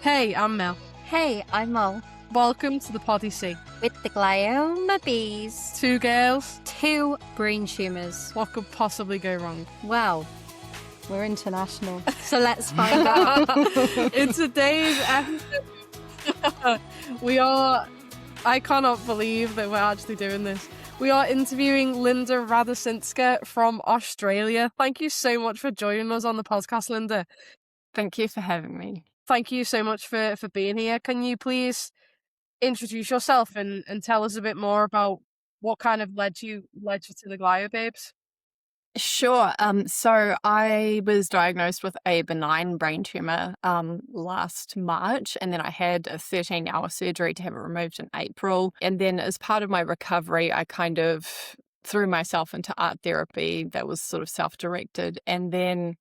Hey, I'm Mel. Hey, I'm Mol. Welcome to the Podyssey. With the GlioBabes. 2 girls. 2 brain tumours. What could possibly go wrong? Well, we're international, so let's find out. In today's episode, I cannot believe that we're actually doing this. We are interviewing Linda Radosinska from Australia. Thank you so much for joining us on the podcast, Linda. Thank you for having me. Thank you so much for being here. Can you please introduce yourself and tell us a bit more about what kind of led you to the GlioBabes? Sure. So I was diagnosed with a benign brain tumor last March, and then I had a 13-hour surgery to have it removed in April. And then as part of my recovery, I kind of threw myself into art therapy that was sort of self-directed. And then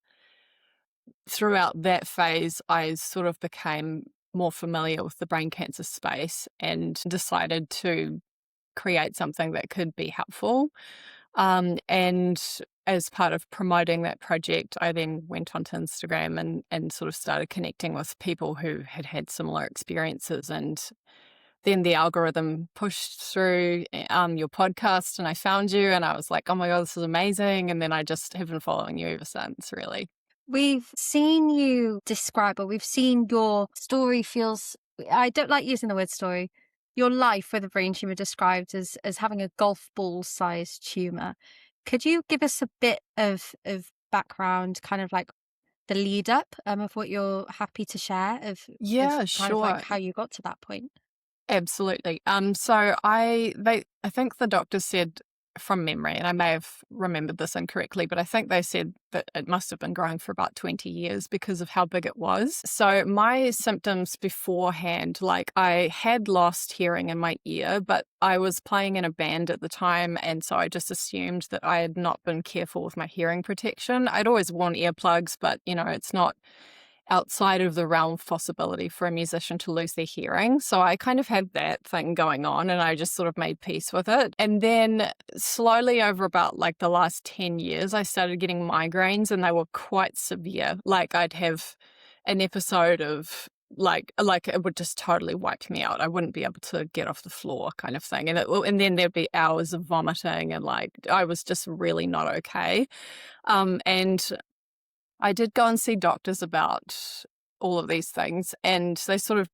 throughout that phase, I sort of became more familiar with the brain cancer space and decided to create something that could be helpful. And as part of promoting that project, I then went onto Instagram and sort of started connecting with people who had had similar experiences. And then the algorithm pushed through your podcast and I found you and I was like, oh my God, this is amazing. And then I just have been following you ever since, really. We've seen you describe, or we've seen your story feels, I don't like using the word story, your life with a brain tumour described as having a golf ball sized tumour. Could you give us a bit of background, kind of like the lead up of what you're happy to share Sure. like how you got to that point? Absolutely. So I think the doctor said from memory, and I may have remembered this incorrectly, but I think they said that it must have been growing for about 20 years because of how big it was. So my symptoms beforehand, like I had lost hearing in my ear, but I was playing in a band at the time, and so I just assumed that I had not been careful with my hearing protection. I'd always worn earplugs, but it's not outside of the realm of possibility for a musician to lose their hearing. So I kind of had that thing going on and I just sort of made peace with it. And then slowly over about like the last 10 years, I started getting migraines and they were quite severe. Like I'd have an episode of like it would just totally wipe me out. I wouldn't be able to get off the floor kind of thing. And then there'd be hours of vomiting and like I was just really not okay. And I did go and see doctors about all of these things and they sort of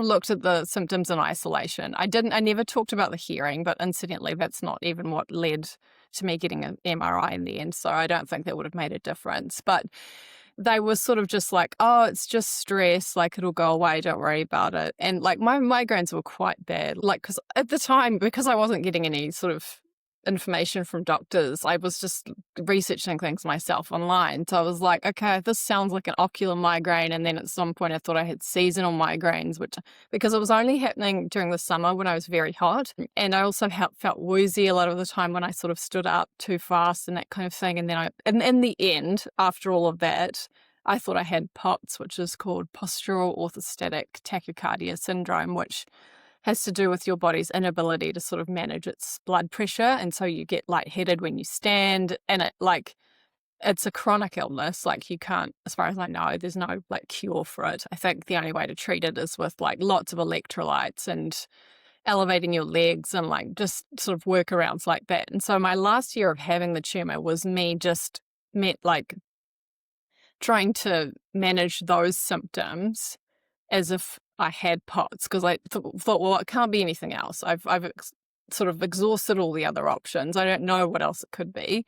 looked at the symptoms in isolation. I never talked about the hearing, but incidentally, that's not even what led to me getting an MRI in the end. So I don't think that would have made a difference. But they were sort of just like, oh, it's just stress, like it'll go away, don't worry about it. And like my migraines were quite bad, like because at the time, because I wasn't getting any sort of information from doctors, I was just researching things myself online. So I was like, okay, this sounds like an ocular migraine. And then at some point I thought I had seasonal migraines, because it was only happening during the summer when I was very hot. And I also felt woozy a lot of the time when I sort of stood up too fast and that kind of thing. And then in the end, after all of that, I thought I had POTS, which is called postural orthostatic tachycardia syndrome, which has to do with your body's inability to sort of manage its blood pressure. And so you get lightheaded when you stand and it's a chronic illness. Like you can't, as far as I know, there's no like cure for it. I think the only way to treat it is with like lots of electrolytes and elevating your legs and like just sort of workarounds like that. And so my last year of having the tumor was me just like trying to manage those symptoms as if I had POTS, because I thought, well, it can't be anything else. I've sort of exhausted all the other options. I don't know what else it could be.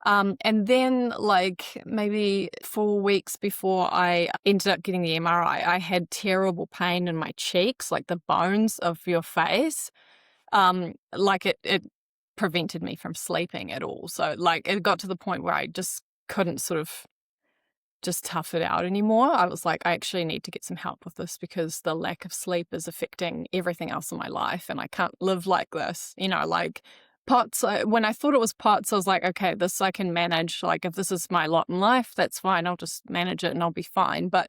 And then like maybe 4 weeks before I ended up getting the MRI, I had terrible pain in my cheeks, like the bones of your face. Like it prevented me from sleeping at all. So like it got to the point where I just couldn't sort of just tough it out anymore. I was like, I actually need to get some help with this because the lack of sleep is affecting everything else in my life and I can't live like this, like POTS. When I thought it was POTS, I was like, okay, this I can manage. Like if this is my lot in life, that's fine. I'll just manage it and I'll be fine. But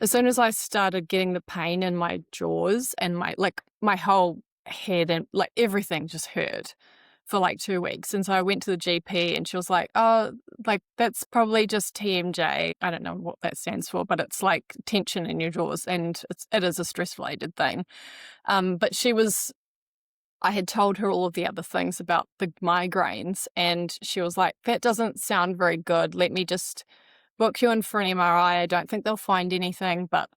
as soon as I started getting the pain in my jaws and my whole head and like everything just hurt, for like 2 weeks. And so I went to the GP and she was like, oh, like that's probably just TMJ. I don't know what that stands for, but it's like tension in your jaws, and it is a stress related thing. But I had told her all of the other things about the migraines, and she was like, that doesn't sound very good. Let me just book you in for an MRI. I don't think they'll find anything, but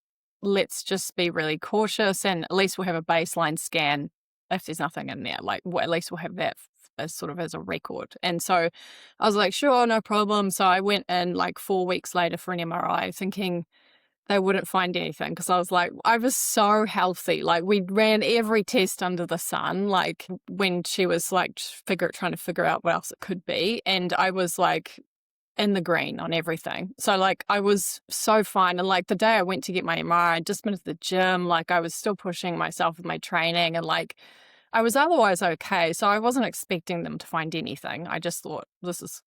let's just be really cautious, and at least we'll have a baseline scan if there's nothing in there. Like, well, at least we'll have that as sort of as a record. And so I was like, sure, no problem. So I went in like 4 weeks later for an MRI thinking they wouldn't find anything, because I was like, I was so healthy. Like, we ran every test under the sun, like when she was like trying to figure out what else it could be. And I was like in the green on everything. So like I was so fine. And like the day I went to get my MRI, I'd just been to the gym, like I was still pushing myself with my training, and like I was otherwise okay. So I wasn't expecting them to find anything. I just thought, this is,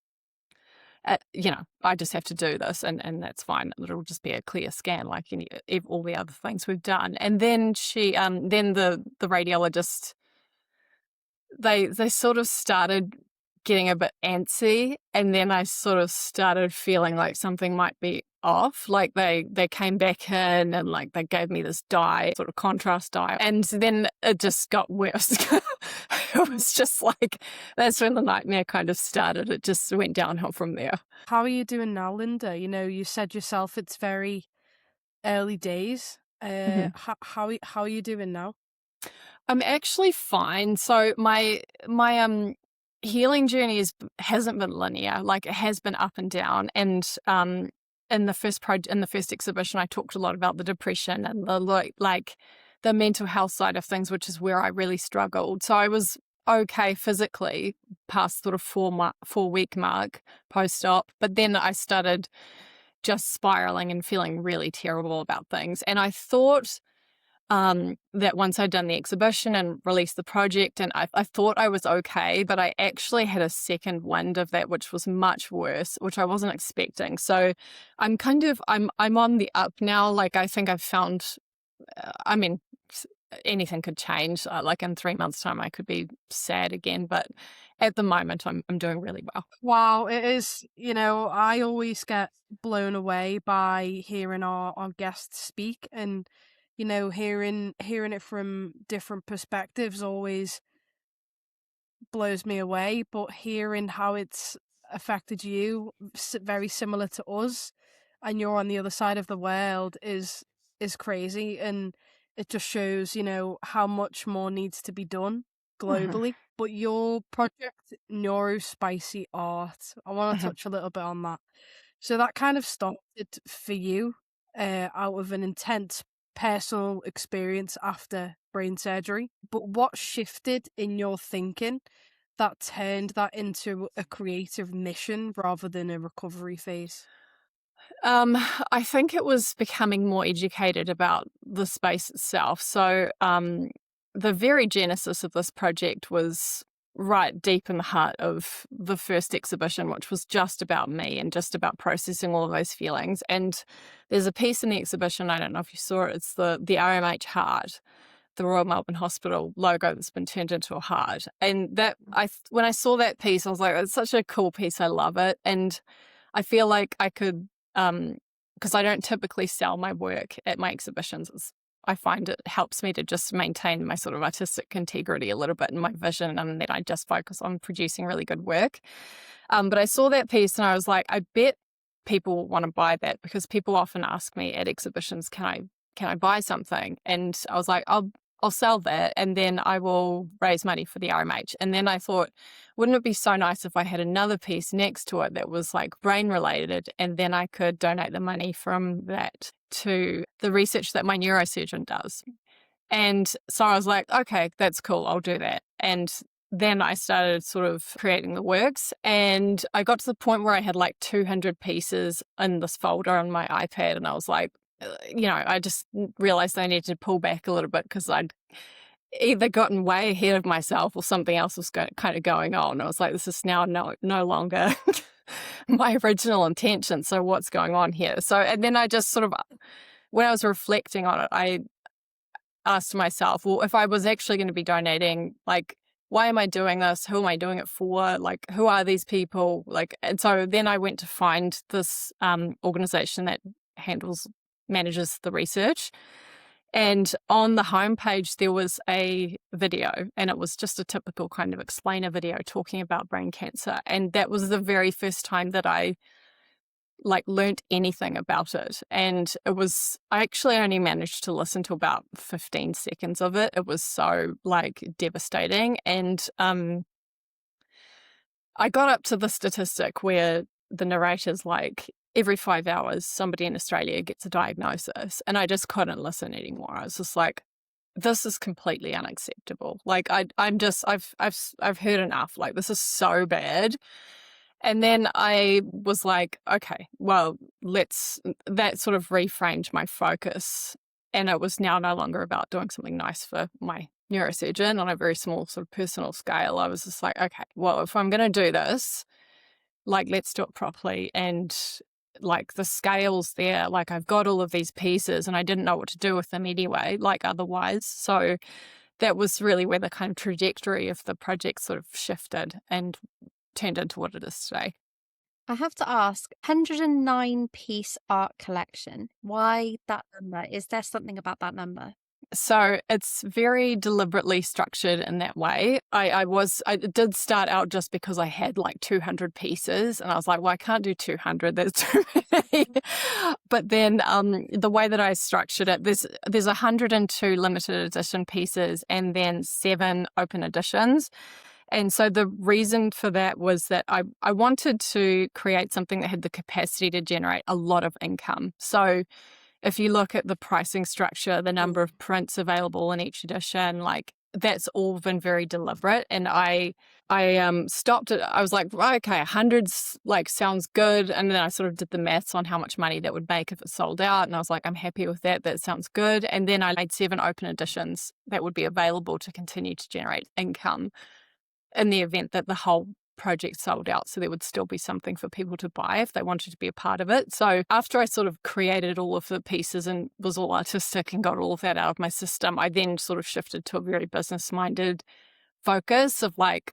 I just have to do this, and that's fine. It'll just be a clear scan like all the other things we've done. And then then the radiologist, they sort of started getting a bit antsy, and then I sort of started feeling like something might be off. Like they came back in and like they gave me this dye, sort of contrast dye, and then it just got worse. It was just like, that's when the nightmare kind of started. It just went downhill from there. How are you doing now, Linda? You said yourself it's very early days. How are you doing now? I'm actually fine. So my healing journey hasn't been linear. Like, it has been up and down. And in the first exhibition, I talked a lot about the depression and the mental health side of things, which is where I really struggled. So I was okay physically past sort of 4-week mark post-op, but then I started just spiraling and feeling really terrible about things. And I thought that once I'd done the exhibition and released the project, and I thought I was okay, but I actually had a second wind of that, which was much worse, which I wasn't expecting. So I'm on the up now. Like, I think I've found, anything could change. Like in 3 months' time, I could be sad again. But at the moment, I'm doing really well. Wow, it is. I always get blown away by hearing our guests speak, and hearing it from different perspectives always blows me away. But hearing how it's affected you, very similar to us, and you're on the other side of the world, is crazy. And it just shows, how much more needs to be done globally. But your project, NeuroSpicy Art, I want to touch a little bit on that. So that kind of started for you out of an intense personal experience after brain surgery. But what shifted in your thinking that turned that into a creative mission rather than a recovery phase? I think it was becoming more educated about the space itself. So the very genesis of this project was right deep in the heart of the first exhibition, which was just about me and just about processing all of those feelings. And there's a piece in the exhibition, I don't know if you saw it, it's the RMH heart, the Royal Melbourne Hospital logo that's been turned into a heart. And that when I saw that piece, I was like, it's such a cool piece. I love it. And I feel like I could, because I don't typically sell my work at my exhibitions. I find it helps me to just maintain my sort of artistic integrity a little bit in my vision, and then I just focus on producing really good work. But I saw that piece and I was like, I bet people want to buy that, because people often ask me at exhibitions, can I buy something? And I was like, I'll sell that, and then I will raise money for the RMH. And then I thought, wouldn't it be so nice if I had another piece next to it that was like brain related, and then I could donate the money from that to the research that my neurosurgeon does. And so I was like, okay, that's cool, I'll do that. And then I started sort of creating the works, and I got to the point where I had like 200 pieces in this folder on my iPad, and I was like, I just realized I needed to pull back a little bit, because I'd either gotten way ahead of myself or something else was kind of going on. I was like, this is now no longer my original intention. So what's going on here? So, and then I just sort of, when I was reflecting on it, I asked myself, well, if I was actually going to be donating, like, why am I doing this? Who am I doing it for? Like, who are these people? Like, and so then I went to find this organization that manages the research. And on the homepage, there was a video, and it was just a typical kind of explainer video talking about brain cancer. And that was the very first time that I like learnt anything about it. And I actually only managed to listen to about 15 seconds of it. It was so like devastating. And I got up to the statistic where the narrator's like, every 5 hours, somebody in Australia gets a diagnosis. And I just couldn't listen anymore. I was just like, this is completely unacceptable. Like I've heard enough. Like, this is so bad. And then I was like, okay, well, that sort of reframed my focus. And it was now no longer about doing something nice for my neurosurgeon on a very small sort of personal scale. I was just like, okay, well, if I'm going to do this, like, let's do it properly. And like the scale's there, like I've got all of these pieces and I didn't know what to do with them anyway, like otherwise. So that was really where the kind of trajectory of the project sort of shifted and turned into what it is today. I have to ask, 109-piece art collection, why that number? Is there something about that number? So it's very deliberately structured in that way. I did start out just because I had like 200 pieces and I was like, well, I can't do 200. That's too many. But then the way that I structured it, there's 102 limited edition pieces and then 7 open editions. And so the reason for that was that I wanted to create something that had the capacity to generate a lot of income. So if you look at the pricing structure, the number of prints available in each edition, like that's all been very deliberate. And I stopped it. I was like, okay, 100's like sounds good. And then I sort of did the maths on how much money that would make if it sold out. And I was like, I'm happy with that. That sounds good. And then I made 7 open editions that would be available to continue to generate income in the event that the whole project sold out, so there would still be something for people to buy if they wanted to be a part of it. So after I sort of created all of the pieces and was all artistic and got all of that out of my system, I then sort of shifted to a very business-minded focus of like,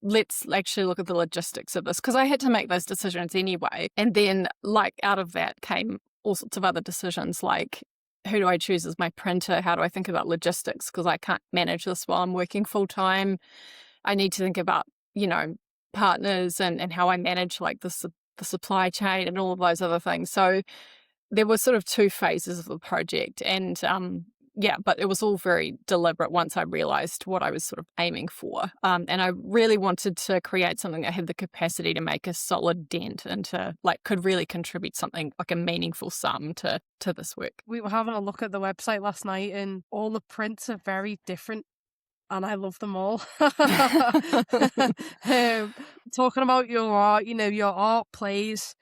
let's actually look at the logistics of this, because I had to make those decisions anyway. And then like out of that came all sorts of other decisions, like who do I choose as my printer? How do I think about logistics? Because I can't manage this while I'm working full-time. I need to think about, partners and how I manage like the supply chain and all of those other things. So there were sort of 2 phases of the project, and but it was all very deliberate once I realized what I was sort of aiming for. And I really wanted to create something that had the capacity to make a solid dent and to like could really contribute something like a meaningful sum to this work. We were having a look at the website last night and all the prints are very different. And I love them all. Talking about your art, your art plays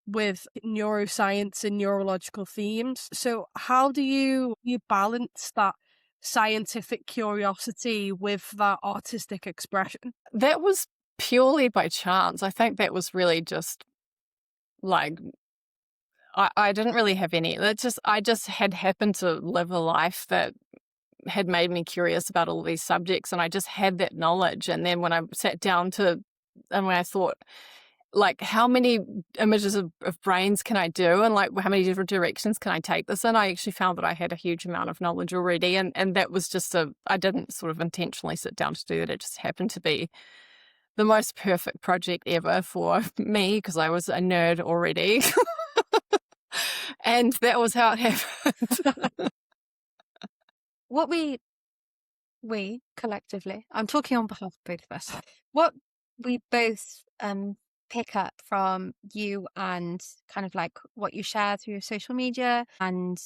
with neuroscience and neurological themes. So how do you balance that scientific curiosity with that artistic expression? That was purely by chance. I think that was really just like, I didn't really have any. I just had happened to live a life that had made me curious about all these subjects, and I just had that knowledge. And then when I sat down and when I thought, like, how many images of brains can I do, and like how many different directions can I take this in, I actually found that I had a huge amount of knowledge already, and that was just I didn't sort of intentionally sit down to do that. It just happened to be the most perfect project ever for me because I was a nerd already. And that was how it happened. What we collectively, I'm talking on behalf of both of us, what we both pick up from you and kind of like what you share through your social media, and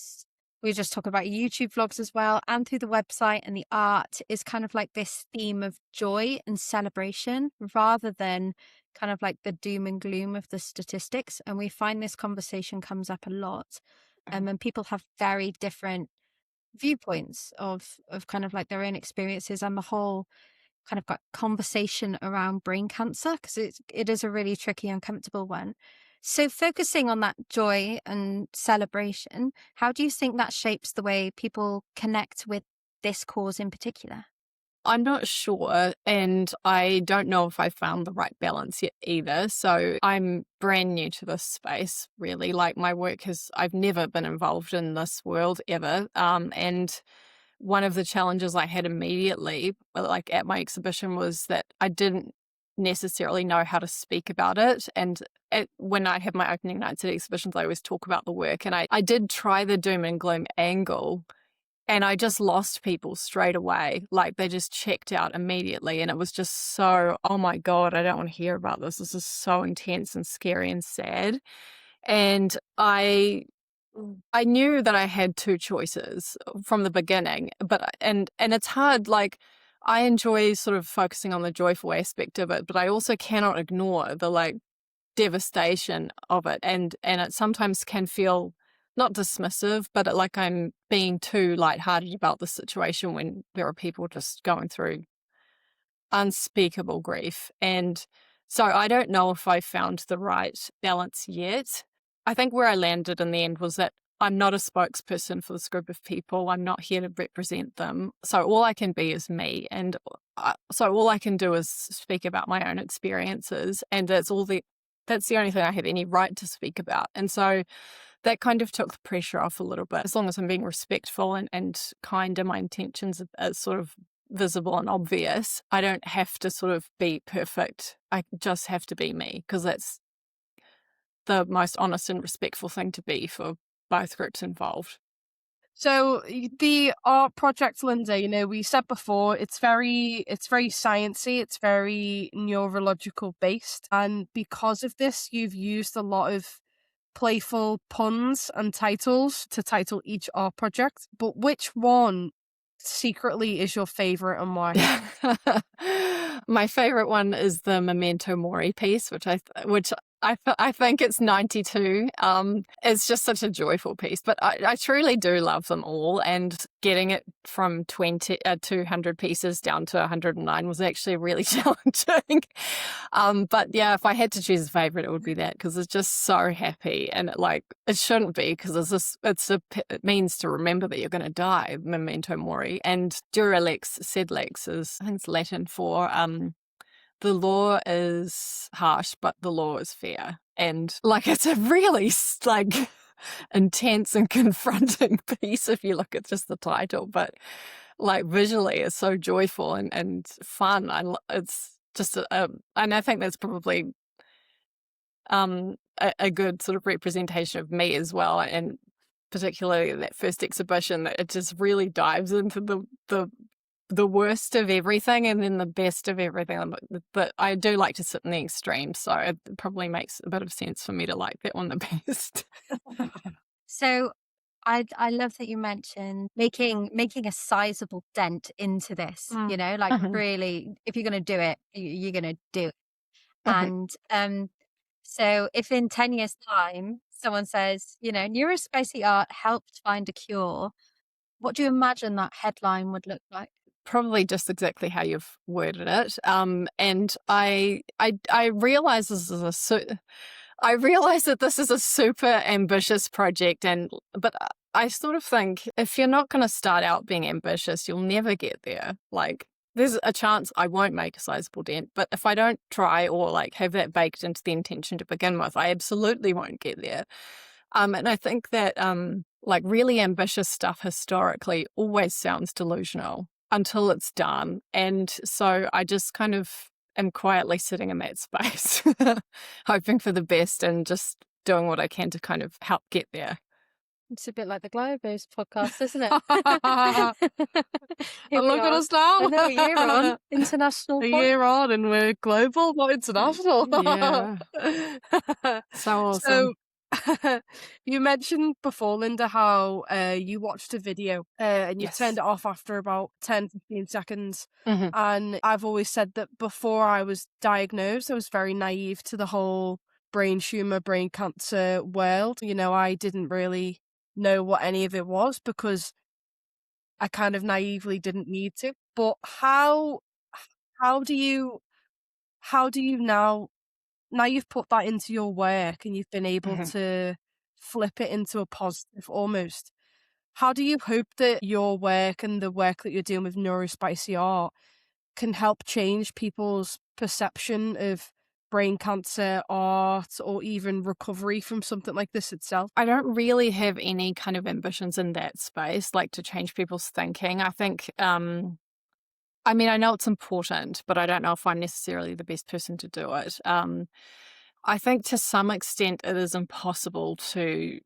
we just talk about your YouTube vlogs as well, and through the website and the art, is kind of like this theme of joy and celebration rather than kind of like the doom and gloom of the statistics. And we find this conversation comes up a lot, and people have very different viewpoints of kind of like their own experiences and the whole kind of conversation around brain cancer, because it is a really tricky, uncomfortable one. So focusing on that joy and celebration, how do you think that shapes the way people connect with this cause in particular? I'm not sure, and I don't know if I found the right balance yet either. So I'm brand new to this space, really. Like my work I've never been involved in this world ever. And one of the challenges I had immediately, like at my exhibition, was that I didn't necessarily know how to speak about it. And when I have my opening nights at exhibitions, I always talk about the work. And I did try the doom and gloom angle, and I just lost people straight away. Like they just checked out immediately. And it was just so, oh my God, I don't want to hear about this. This is so intense and scary and sad. And I knew that I had two choices from the beginning, and it's hard. Like I enjoy sort of focusing on the joyful aspect of it, but I also cannot ignore the like devastation of it, and it sometimes can feel not dismissive, but like I'm being too lighthearted about the situation when there are people just going through unspeakable grief. And so I don't know if I found the right balance yet. I think where I landed in the end was that I'm not a spokesperson for this group of people. I'm not here to represent them. So all I can be is me. And so all I can do is speak about my own experiences. And that's the only thing I have any right to speak about. And so that kind of took the pressure off a little bit. As long as I'm being respectful and kind, and my intentions are sort of visible and obvious, I don't have to sort of be perfect. I just have to be me, because that's the most honest and respectful thing to be for both groups involved. So the art project, Linda, we said before, it's very sciencey, it's very neurological based, and because of this, you've used a lot of playful puns and titles to title each art project. But which one secretly is your favorite and why? My favorite one is the Memento Mori piece, which I think it's 92. It's just such a joyful piece, but I truly do love them all. And getting it from 200 pieces down to 109 was actually really challenging. But yeah, if I had to choose a favorite, it would be that, because it's just so happy, and it shouldn't be, because it means to remember that you're going to die. Memento Mori, and Dura Lex Sed Lex is, I think it's Latin for the law is harsh, but the law is fair. And it's a really intense and confronting piece if you look at just the title, but visually it's so joyful and fun. It's just and I think that's probably a good sort of representation of me as well, and particularly that first exhibition, that it just really dives into the worst of everything and then the best of everything. But I do like to sit in the extremes, so it probably makes a bit of sense for me to like that one the best. So I love that you mentioned making a sizable dent into this, really, if you're going to do it, you're going to do it. And so if in 10 years time someone says, NeuroSpicy Art helped find a cure, what do you imagine that headline would look like? Probably just exactly how you've worded it. And I realize that this is a super ambitious project, but I sort of think if you're not going to start out being ambitious, you'll never get there. There's a chance I won't make a sizable dent, but if I don't try or have that baked into the intention to begin with, I absolutely won't get there. And I think that really ambitious stuff historically always sounds delusional until it's done. And so I just kind of am quietly sitting in that space, hoping for the best and just doing what I can to kind of help get there. It's a bit like the GlioBabes podcast, isn't it? And look at us now. A year on, international. A year on, and we're global, not international. Yeah. So awesome. So, you mentioned before, Linda, how you watched a video and you turned it off after about 10-15 seconds. And I've always said that before I was diagnosed, I was very naive to the whole brain tumour, brain cancer world. I didn't really know what any of it was because I kind of naively didn't need to. But how do you now you've put that into your work and you've been able to flip it into a positive almost, how do you hope that your work and the work that you're doing with NeuroSpicy Art can help change people's perception of brain cancer, art, or even recovery from something like this itself? I don't really have any kind of ambitions in that space, like to change people's thinking. I think, I mean, I know it's important, but I don't know if I'm necessarily the best person to do it. I think to some extent it is impossible to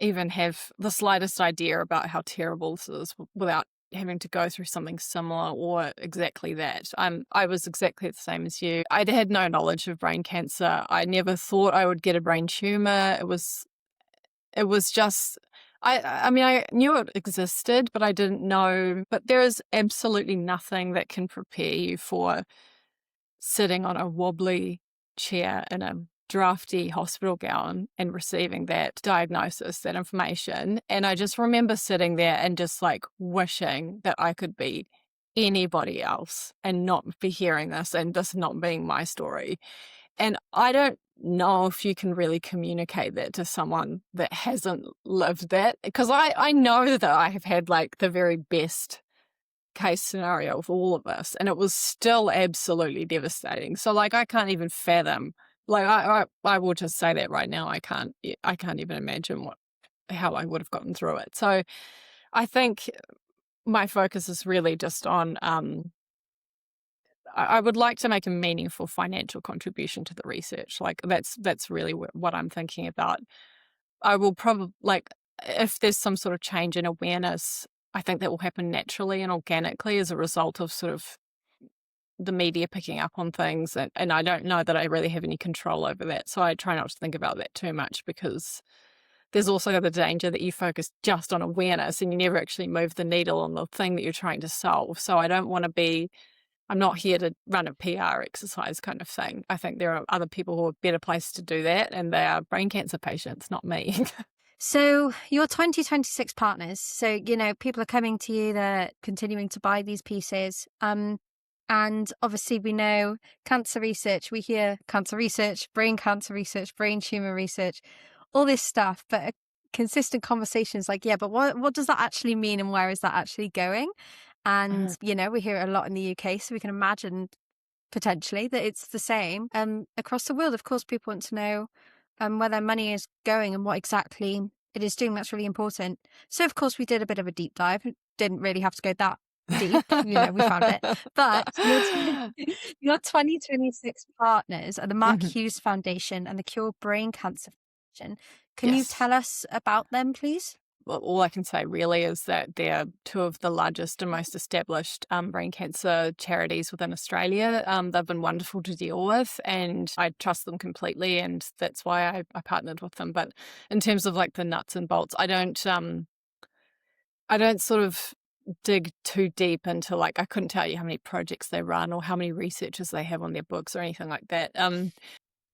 even have the slightest idea about how terrible this is without having to go through something similar or exactly that. I was exactly the same as you. I had no knowledge of brain cancer. I never thought I would get a brain tumor. It was just I mean, I knew it existed, but I didn't know. But there is absolutely nothing that can prepare you for sitting on a wobbly chair in a drafty hospital gown and receiving that diagnosis, that information. And I just remember sitting there and just like wishing that I could be anybody else and not be hearing this and this not being my story. And I don't know if you can really communicate that to someone that hasn't lived that, because I know that I have had like the very best case scenario of all of this, and it was still absolutely devastating. So like I can't even fathom, like I will just say that right now, I can't even imagine how I would have gotten through it. So I think my focus is really just on I would like to make a meaningful financial contribution to the research. Like that's really what I'm thinking about. I will probably, like, if there's some sort of change in awareness, I think that will happen naturally and organically as a result of sort of the media picking up on things. And I don't know that I really have any control over that. So I try not to think about that too much, because there's also the danger that you focus just on awareness and you never actually move the needle on the thing that you're trying to solve. So I don't want to be, I'm not here to run a PR exercise kind of thing. I think there are other people who are better placed to do that, and they are brain cancer patients, not me. So your 2026 partners, so, you know, people are coming to you, they're continuing to buy these pieces. And obviously we know cancer research, we hear cancer research, brain tumor research, all this stuff, but a consistent conversations like, yeah, but what does that actually mean and where is that actually going? And, you know, we hear it a lot in the UK, so we can imagine potentially that it's the same across the world. Of course, people want to know where their money is going and what exactly it is doing. That's really important. So, of course, we did a bit of a deep dive. Didn't really have to go that deep. You know, we found it. But your 2026 partners are the Mark Hughes Foundation and the Cure Brain Cancer Foundation. Can you tell us about them, please? Well, all I can say really is that they're two of the largest and most established brain cancer charities within Australia. They've been wonderful to deal with, and I trust them completely, and that's why I partnered with them. But in terms of like the nuts and bolts, I don't sort of dig too deep into, like, I couldn't tell you how many projects they run or how many researchers they have on their books or anything like that.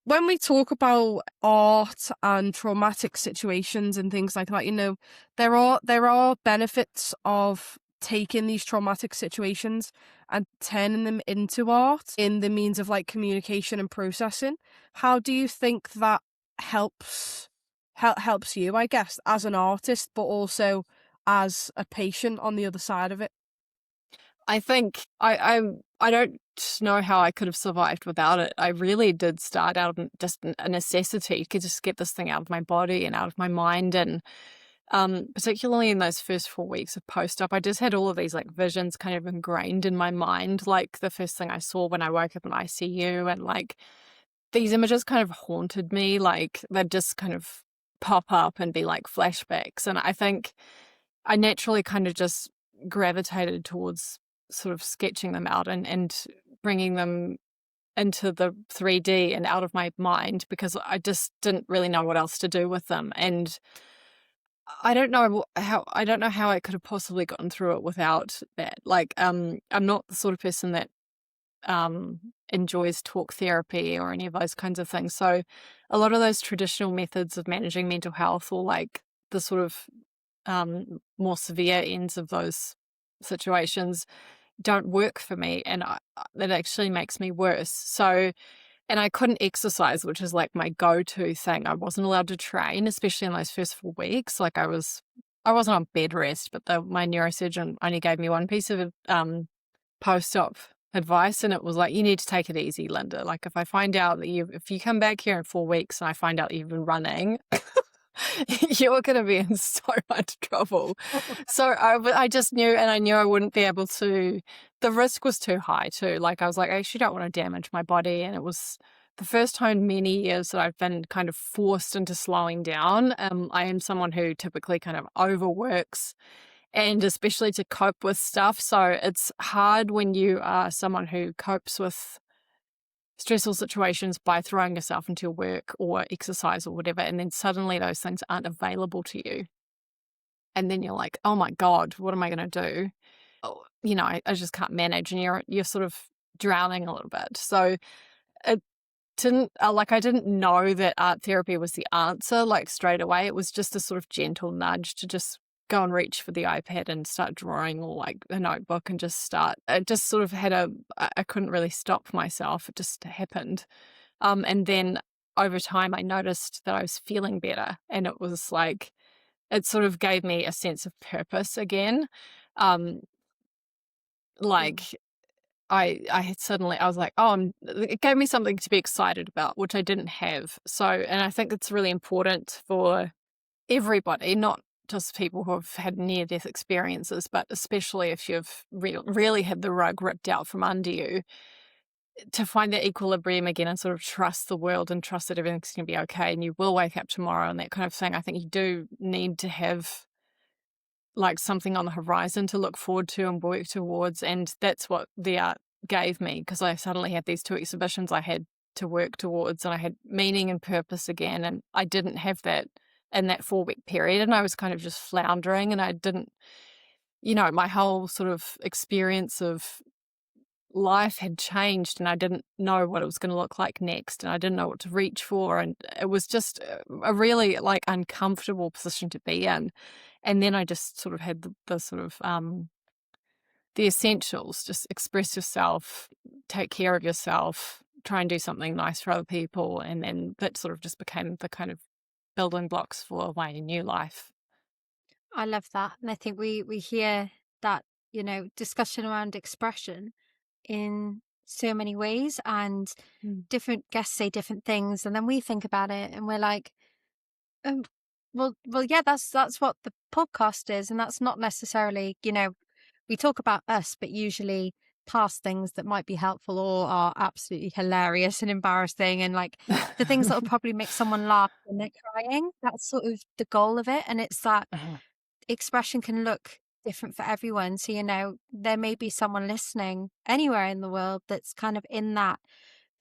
When we talk about art and traumatic situations and things like that, you know, there are benefits of taking these traumatic situations and turning them into art in the means of like communication and processing. How do you think that helps you, I guess, as an artist, but also as a patient on the other side of it? I think I don't know how I could have survived without it. I really did start out just a necessity to just get this thing out of my body and out of my mind. And particularly in those first 4 weeks of post-op, I just had all of these like visions kind of ingrained in my mind. Like the first thing I saw when I woke up in ICU, and like these images kind of haunted me. Like they'd just kind of pop up and be like flashbacks. And I think I naturally kind of just gravitated towards sort of sketching them out and bringing them into the 3D and out of my mind, because I just didn't really know what else to do with them. And I don't know how I could have possibly gotten through it without that. Like, I'm not the sort of person that enjoys talk therapy or any of those kinds of things. So a lot of those traditional methods of managing mental health, or like the sort of more severe ends of those situations, don't work for me, and that actually makes me worse. So, and I couldn't exercise, which is like my go-to thing. I wasn't allowed to train, especially in those first 4 weeks. Like I wasn't on bed rest, but my neurosurgeon only gave me one piece of post-op advice, and it was like, you need to take it easy, Linda. Like, if I find out that if you come back here in 4 weeks and I find out you've been running, you're going to be in so much trouble. So I just knew, and I knew I wouldn't be able to, the risk was too high too. Like, I was like, I actually don't want to damage my body. And it was the first time in many years that I've been kind of forced into slowing down. I am someone who typically kind of overworks, and especially to cope with stuff. So it's hard when you are someone who copes with stressful situations by throwing yourself into your work or exercise or whatever, and then suddenly those things aren't available to you. And then you're like, oh my God, what am I going to do? Oh, I just can't manage, and you're sort of drowning a little bit. So it didn't, I didn't know that art therapy was the answer, like, straight away. It was just a sort of gentle nudge to just go and reach for the iPad and start drawing, or like a notebook and just start. It just sort of I couldn't really stop myself. It just happened. And then over time I noticed that I was feeling better, and it was like, it sort of gave me a sense of purpose again. Like, I had suddenly, I was like, it gave me something to be excited about, which I didn't have. So, and I think it's really important for everybody, not just people who have had near-death experiences, but especially if you've really had the rug ripped out from under you, to find that equilibrium again and sort of trust the world and trust that everything's going to be okay and you will wake up tomorrow and that kind of thing. I think you do need to have like something on the horizon to look forward to and work towards, and that's what the art gave me, because I suddenly had these 2 exhibitions I had to work towards, and I had meaning and purpose again, and I didn't have that in that 4-week period, and I was kind of just floundering, and I didn't, my whole sort of experience of life had changed, and I didn't know what it was going to look like next, and I didn't know what to reach for, and it was just a really like uncomfortable position to be in. And then I just sort of had the sort of the essentials: just express yourself, take care of yourself, try and do something nice for other people, and then that sort of just became the kind of building blocks for my new life. I love that. And I think we hear that, discussion around expression in so many ways, and different guests say different things, and then we think about it and we're like, well, yeah, that's what the podcast is, and that's not necessarily, we talk about us, but usually past things that might be helpful or are absolutely hilarious and embarrassing, and like the things that will probably make someone laugh when they're crying. That's sort of the goal of it, and it's that expression can look different for everyone. So, there may be someone listening anywhere in the world that's kind of in that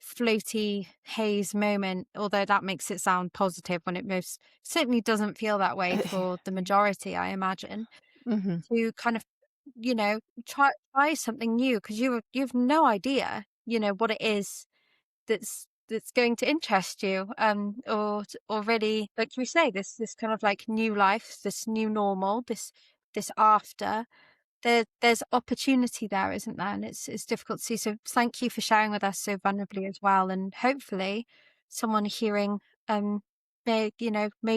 floaty haze moment, although that makes it sound positive when it most certainly doesn't feel that way for the majority, I imagine. To kind of, try something new, because you've no idea, what it is that's going to interest you, or really, like you say, this kind of like new life, this new normal, this after. There's opportunity there, isn't there? And it's difficult to see. So thank you for sharing with us so vulnerably as well. And hopefully someone hearing may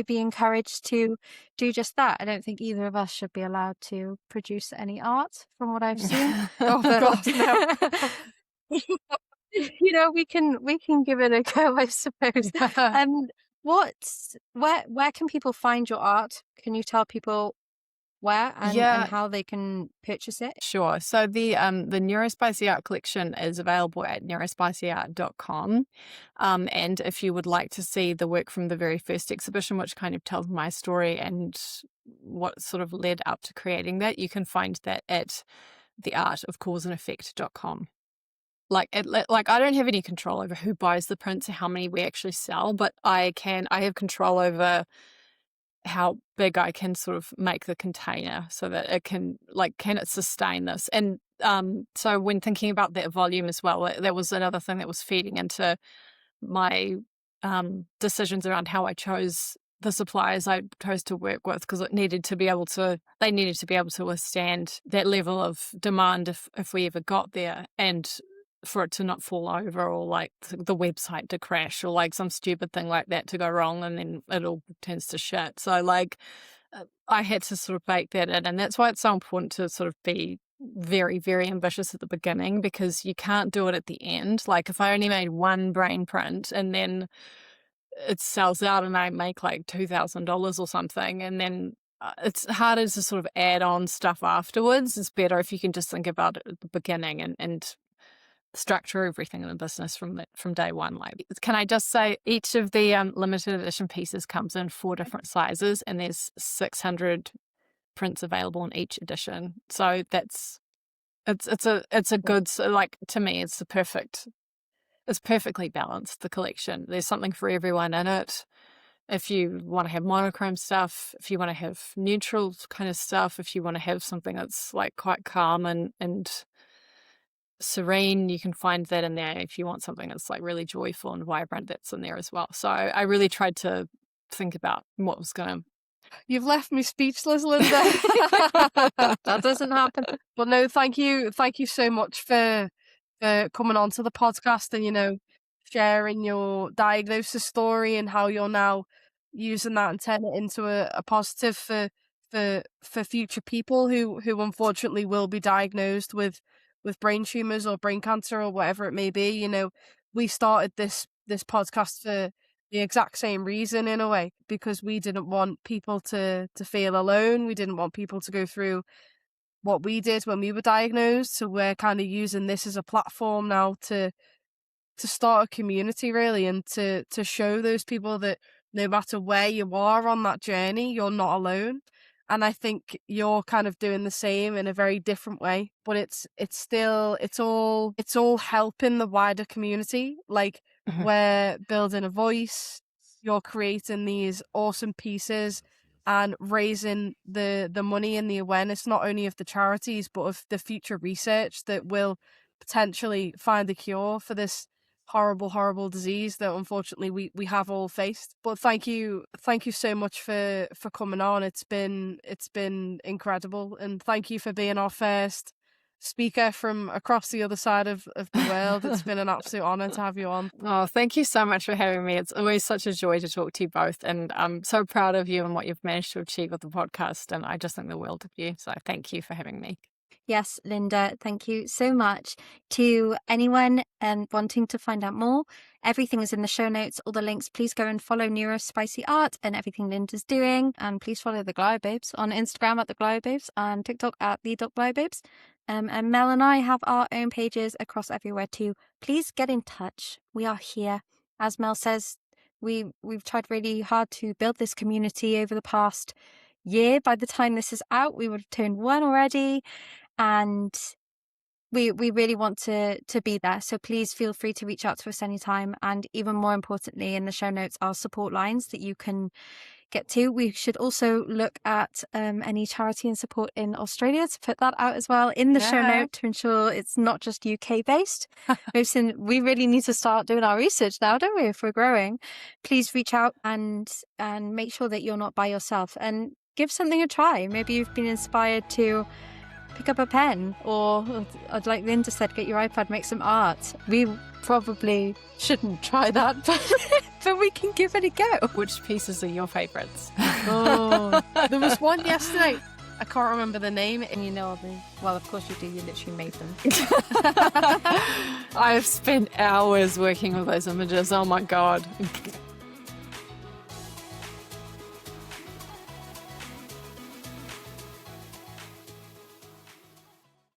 be encouraged to do just that. I don't think either of us should be allowed to produce any art from what I've seen. Oh God, no. We can give it a go, I suppose. Where can people find your art? Can you tell people where and how they can purchase it? Sure. So the NeuroSpicy Art collection is available at neurospicyart.com. And if you would like to see the work from the very first exhibition, which kind of tells my story and what sort of led up to creating that, you can find that at theartofcauseandeffect.com. Like I don't have any control over who buys the prints or how many we actually sell, but I have control over how big I can sort of make the container so that it can it sustain this? And so when thinking about that volume as well, that was another thing that was feeding into my decisions around how I chose the suppliers I chose to work with, because they needed to be able to withstand that level of demand if we ever got there, and for it to not fall over, or like the website to crash, or like some stupid thing like that to go wrong, and then it all turns to shit. So I had to sort of bake that in, and that's why it's so important to sort of be very, very ambitious at the beginning because you can't do it at the end. Like if I only made one brain print and then it sells out and I make like $2,000 or something, and then it's harder to sort of add on stuff afterwards. It's better if you can just think about it at the beginning and structure everything in the business from day one. Like, can I just say each of the limited edition pieces comes in 4 different sizes, and there's 600 prints available in each edition. So it's a good, so like to me it's perfectly balanced, the collection. There's something for everyone in it. If you want to have monochrome stuff, if you want to have neutral kind of stuff, if you want to have something that's like quite calm and serene, you can find that in there. If you want something that's like really joyful and vibrant, that's in there as well. So I really tried to think about what was going to. You've left me speechless, Linda. That doesn't happen. But no, thank you so much for coming on to the podcast and sharing your diagnosis story and how you're now using that and turning it into a positive for future people who unfortunately will be diagnosed with brain tumours or brain cancer or whatever it may be. We started this podcast for the exact same reason, in a way, because we didn't want people to feel alone. We didn't want people to go through what we did when we were diagnosed. So we're kind of using this as a platform now to start a community, really, and to show those people that no matter where you are on that journey, you're not alone. And I think you're kind of doing the same in a very different way, but it's all helping the wider community. Like, we're building a voice, you're creating these awesome pieces and raising the money and the awareness, not only of the charities, but of the future research that will potentially find a cure for this horrible disease that unfortunately we have all faced. But thank you so much for coming on. It's been incredible, and thank you for being our first speaker from across the other side of the world. It's been an absolute honor to have you on. Oh, thank you so much for having me. It's always such a joy to talk to you both, and I'm so proud of you and what you've managed to achieve with the podcast, and I just think the world of you. So thank you for having me. Yes, Linda, thank you so much. To anyone wanting to find out more, everything is in the show notes, all the links. Please go and follow NeuroSpicy Art and everything Linda's doing. And please follow the GlioBabes on Instagram at the GlioBabes and TikTok at the.GlioBabes. And Mel and I have our own pages across everywhere too. Please get in touch. We are here. As Mel says, we've tried really hard to build this community over the past year. By the time this is out, we would have turned 1 already. And we really want to be there. So please feel free to reach out to us anytime. And even more importantly, in the show notes are support lines that you can get to. We should also look at any charity and support in Australia to put that out as well in the show note to ensure it's not just UK based. We really need to start doing our research now, don't we, if we're growing. Please reach out and make sure that you're not by yourself and give something a try. Maybe you've been inspired to pick up a pen, or like Linda said, get your iPad, make some art. We probably shouldn't try that, but we can give it a go. Which pieces are your favourites? Oh, there was one yesterday. I can't remember the name. And well, of course you do. You literally made them. I've spent hours working with those images. Oh my God.